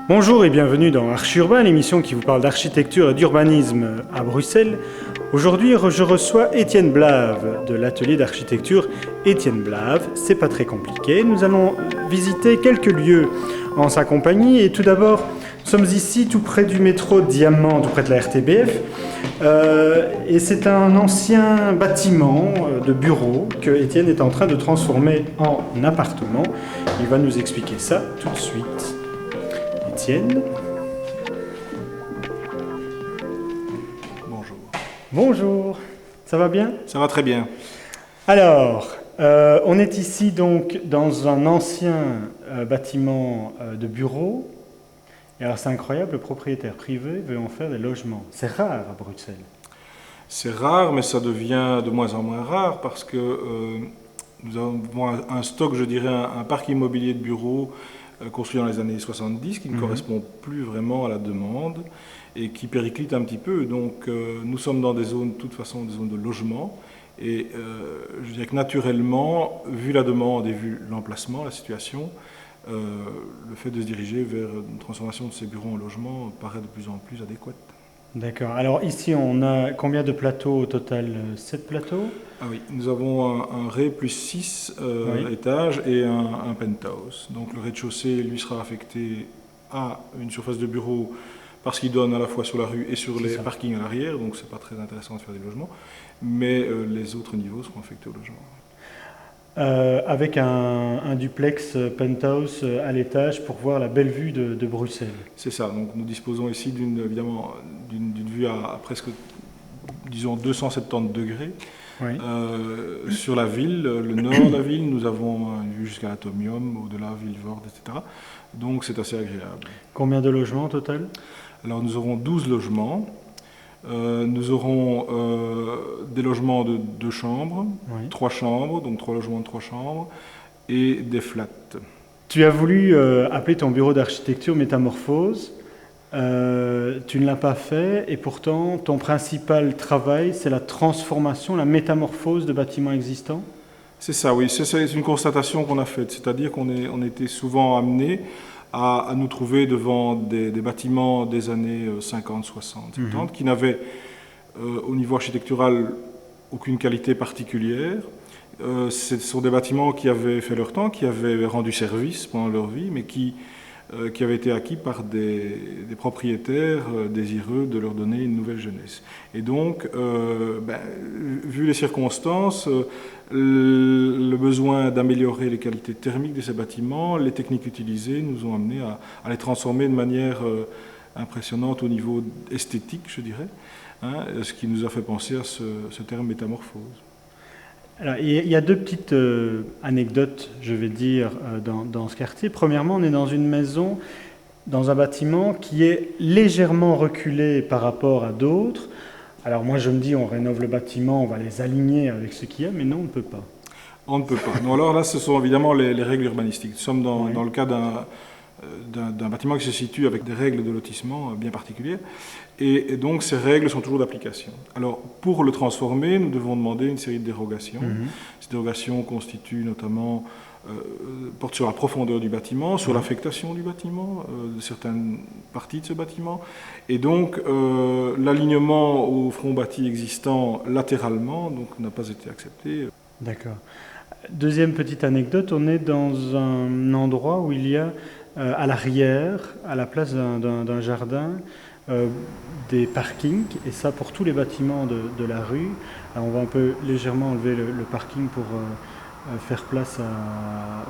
Bonjour et bienvenue dans Archurbain, l'émission qui vous parle d'architecture et d'urbanisme à Bruxelles. Aujourd'hui, je reçois Étienne Blave de l'atelier d'architecture Étienne Blave. C'est pas très compliqué. Nous allons visiter quelques lieux en sa compagnie. Et tout d'abord, nous sommes ici tout près du métro Diamant, tout près de la RTBF. Et c'est un ancien bâtiment de bureau que Étienne est en train de transformer en appartement. Il va nous expliquer ça tout de suite. Étienne. Bonjour. Bonjour, ça va bien? Ça va très bien. Alors, on est ici donc dans un ancien bâtiment de bureau. Et alors c'est incroyable, le propriétaire privé veut en faire des logements. C'est rare à Bruxelles. C'est rare, mais ça devient de moins en moins rare parce que nous avons un stock, je dirais, un parc immobilier de bureaux construit dans les années 70 qui ne correspond plus vraiment à la demande et qui périclite un petit peu. Donc nous sommes dans des zones, de toute façon, des zones de logement. Et je dirais que naturellement, vu la demande et vu l'emplacement, la situation, le fait de se diriger vers une transformation de ces bureaux en logement paraît de plus en plus adéquat. D'accord. Alors ici, on a combien de plateaux au total? 7 plateaux? Ah oui, nous avons un rez plus 6 Oui. étages et un penthouse. Donc le rez-de-chaussée, lui, sera affecté à une surface de bureau parce qu'il donne à la fois sur la rue et sur les parkings à l'arrière, donc c'est pas très intéressant de faire des logements. Mais les autres niveaux seront affectés au logement. Avec un duplex penthouse à l'étage pour voir la belle vue de Bruxelles. C'est ça, donc nous disposons ici évidemment d'une vue à presque, disons, 270 degrés. Oui. Sur la ville, le nord de la ville, nous avons une vue jusqu'à l'Atomium, au-delà, Villevorde, etc. Donc c'est assez agréable. Combien de logements au total? Alors nous aurons 12 logements. Nous aurons des logements de 2 chambres, Oui. 3 chambres, donc 3 logements de 3 chambres, et des flats. Tu as voulu appeler ton bureau d'architecture Métamorphose. Tu ne l'as pas fait et pourtant ton principal travail, c'est la transformation, la métamorphose de bâtiments existants. C'est ça, oui, c'est une constatation qu'on a faite, c'est-à-dire qu'on était souvent amené à nous trouver devant des bâtiments des années 50, 60, 70, qui n'avaient au niveau architectural aucune qualité particulière. Ce sont des bâtiments qui avaient fait leur temps, qui avaient rendu service pendant leur vie, mais qui avaient été acquis par des propriétaires désireux de leur donner une nouvelle jeunesse. Et donc, vu les circonstances, le besoin d'améliorer les qualités thermiques de ces bâtiments, les techniques utilisées nous ont amenés à les transformer de manière impressionnante au niveau esthétique, je dirais, hein, ce qui nous a fait penser à ce terme métamorphose. Alors, il y a deux petites anecdotes, je vais dire, dans ce quartier. Premièrement, on est dans une maison, dans un bâtiment qui est légèrement reculé par rapport à d'autres. Alors moi, je me dis, on rénove le bâtiment, on va les aligner avec ce qu'il y a, mais non, on ne peut pas. On ne peut pas. Non, alors là, ce sont évidemment les règles urbanistiques. Nous sommes dans le cas d'un bâtiment qui se situe avec des règles de lotissement bien particulières. Et donc, ces règles sont toujours d'application. Alors, pour le transformer, nous devons demander une série de dérogations. Ces dérogations constituent notamment, portent sur la profondeur du bâtiment, sur l'affectation du bâtiment, de certaines parties de ce bâtiment. Et donc, l'alignement au front bâti existant latéralement n'a pas été accepté. D'accord. Deuxième petite anecdote, on est dans un endroit où il y a à l'arrière, à la place d'un jardin, des parkings, et ça pour tous les bâtiments de la rue. Alors on va un peu légèrement enlever le parking pour faire place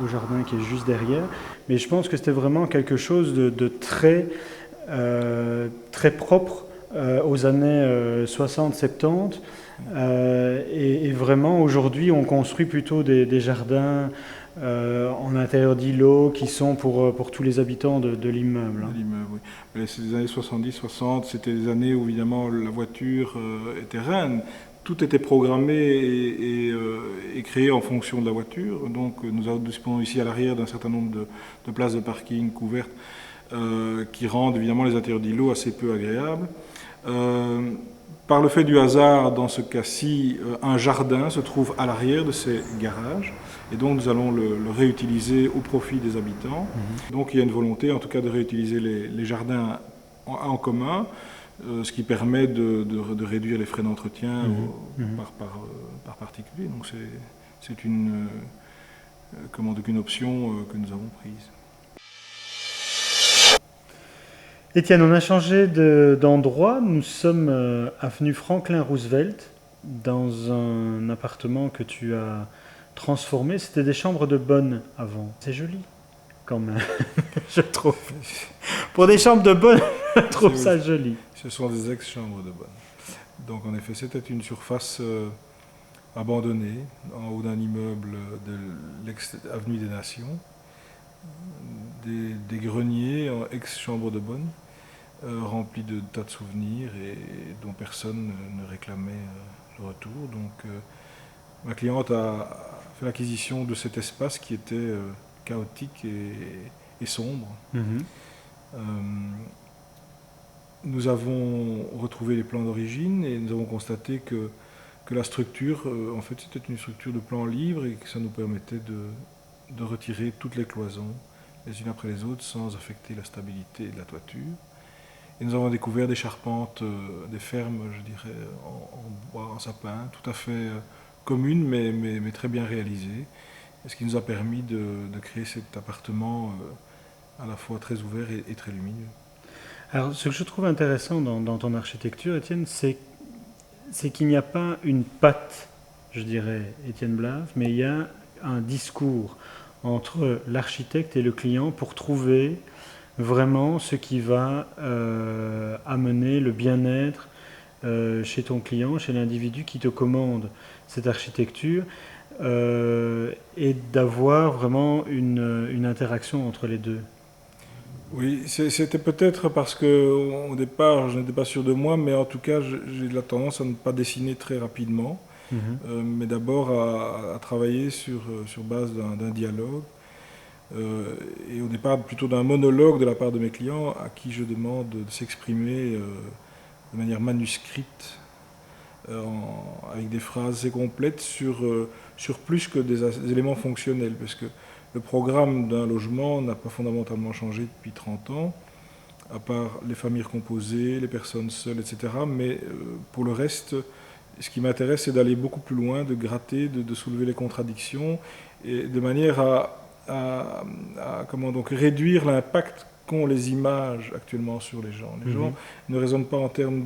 au jardin qui est juste derrière, mais je pense que c'était vraiment quelque chose de très, très propre aux années 60-70. Et vraiment, aujourd'hui, on construit plutôt des jardins en intérieur d'îlots qui sont pour tous les habitants de l'immeuble. Hein. Oui. Mais ces années 70-60, c'était des années où, évidemment, la voiture était reine. Tout était programmé et créé en fonction de la voiture. Donc, nous disposons ici à l'arrière d'un certain nombre de places de parking couvertes qui rendent, évidemment, les intérieurs d'îlots assez peu agréables. Par le fait du hasard, dans ce cas-ci, un jardin se trouve à l'arrière de ces garages et donc nous allons le réutiliser au profit des habitants. Donc il y a une volonté en tout cas de réutiliser les jardins en commun, ce qui permet de réduire les frais d'entretien par particulier. Donc c'est une option que nous avons prise. Étienne, on a changé d'endroit. Nous sommes avenue Franklin Roosevelt, dans un appartement que tu as transformé. C'était des chambres de bonne avant. C'est joli, quand même, je trouve. Pour des chambres de bonne, je trouve ça joli. Ce sont des ex-chambres de bonne. Donc en effet, c'était une surface abandonnée en haut d'un immeuble de l'ex-avenue des Nations. Des greniers en ex-chambre de bonne, remplis de tas de souvenirs et dont personne ne réclamait le retour. Donc ma cliente a fait l'acquisition de cet espace qui était chaotique et sombre. Nous avons retrouvé les plans d'origine et nous avons constaté que la structure, en fait, c'était une structure de plan libre et que ça nous permettait de retirer toutes les cloisons les unes après les autres sans affecter la stabilité de la toiture. Et nous avons découvert des charpentes, des fermes, je dirais, en bois, en sapin, tout à fait communes mais très bien réalisées. Ce qui nous a permis de créer cet appartement à la fois très ouvert et très lumineux. Alors, ce que je trouve intéressant dans ton architecture, Étienne, c'est qu'il n'y a pas une patte, je dirais, Étienne Blave, mais il y a un discours entre l'architecte et le client pour trouver vraiment ce qui va amener le bien-être chez ton client, chez l'individu qui te commande cette architecture, et d'avoir vraiment une interaction entre les deux. Oui, c'était peut-être parce qu'au départ, je n'étais pas sûr de moi, mais en tout cas, j'ai la tendance à ne pas dessiner très rapidement. Mais d'abord à travailler sur base d'un dialogue et au départ plutôt d'un monologue de la part de mes clients à qui je demande de s'exprimer de manière manuscrite avec des phrases assez complètes sur plus que des éléments fonctionnels parce que le programme d'un logement n'a pas fondamentalement changé depuis 30 ans à part les familles recomposées, les personnes seules, etc. Mais pour le reste, ce qui m'intéresse, c'est d'aller beaucoup plus loin, de gratter, de soulever les contradictions, et de manière à donc réduire l'impact qu'ont les images actuellement sur les gens. Les gens ne raisonnent pas en termes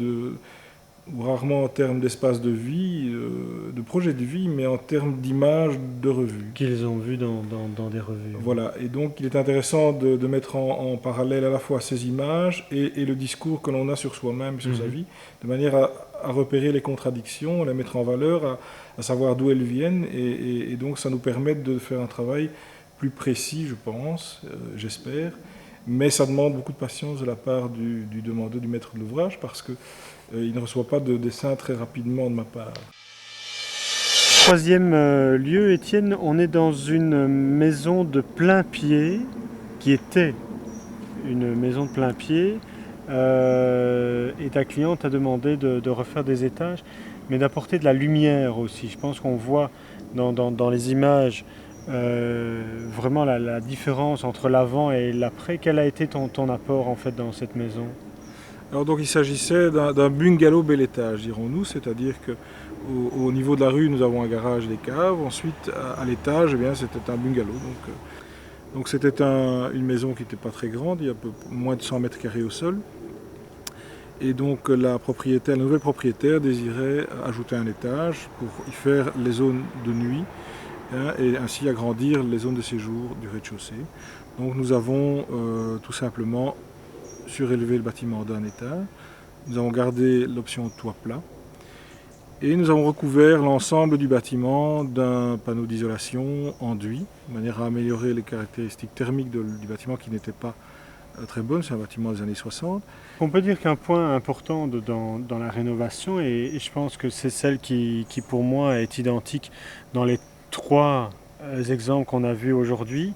ou rarement en termes d'espace de vie, de projet de vie, mais en termes d'images de revues. Qu'ils ont vues dans des revues. Voilà, et donc il est intéressant de mettre en parallèle à la fois ces images et le discours que l'on a sur soi-même, sur sa vie, de manière à repérer les contradictions, à les mettre en valeur, à savoir d'où elles viennent, et donc ça nous permet de faire un travail plus précis, je pense, j'espère, mais ça demande beaucoup de patience de la part du demandeur, du maître de l'ouvrage, parce que il ne reçoit pas de dessin très rapidement de ma part. Troisième lieu, Étienne, on est dans une maison de plein pied, qui était une maison de plein pied, et ta cliente a demandé de refaire des étages, mais d'apporter de la lumière aussi. Je pense qu'on voit dans les images vraiment la différence entre l'avant et l'après. Quel a été ton apport en fait dans cette maison ? Alors donc il s'agissait d'un bungalow bel étage, dirons-nous, c'est-à-dire qu'au niveau de la rue, nous avons un garage et des caves. Ensuite, à l'étage, c'était un bungalow. Donc c'était une maison qui n'était pas très grande, il y a moins de 100 mètres carrés au sol. Et donc la nouvelle propriétaire désirait ajouter un étage pour y faire les zones de nuit et ainsi agrandir les zones de séjour du rez-de-chaussée. Donc nous avons tout simplement surélevé le bâtiment d'un étage. Nous avons gardé l'option toit plat et nous avons recouvert l'ensemble du bâtiment d'un panneau d'isolation enduit, de manière à améliorer les caractéristiques thermiques du bâtiment qui n'étaient pas très bonnes. C'est un bâtiment des années 60. On peut dire qu'un point important dans la rénovation, et je pense que c'est celle qui pour moi est identique dans les trois exemples qu'on a vus aujourd'hui,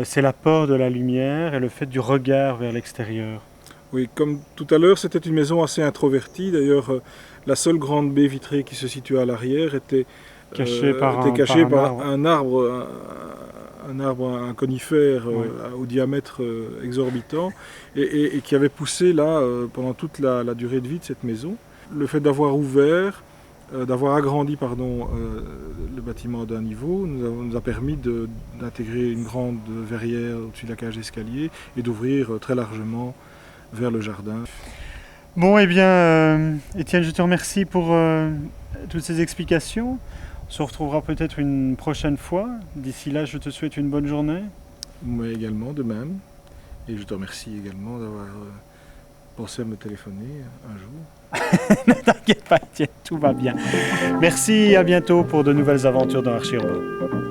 c'est l'apport de la lumière et le fait du regard vers l'extérieur. Oui, comme tout à l'heure, c'était une maison assez introvertie. D'ailleurs, la seule grande baie vitrée qui se situait à l'arrière était Caché était cachée par un par arbre. un arbre, un conifère Oui. au diamètre exorbitant et qui avait poussé là pendant toute la durée de vie de cette maison. Le fait d'avoir ouvert, d'avoir agrandi pardon, le bâtiment d'un niveau nous a permis d'intégrer une grande verrière au-dessus de la cage d'escalier et d'ouvrir très largement vers le jardin. Bon, eh bien, Étienne, je te remercie pour toutes ces explications. On se retrouvera peut-être une prochaine fois. D'ici là, je te souhaite une bonne journée. Moi également, de même. Et je te remercie également d'avoir pensé à me téléphoner un jour. Ne t'inquiète pas, Étienne, tout va bien. Merci, à bientôt pour de nouvelles aventures dans Archie Urbain.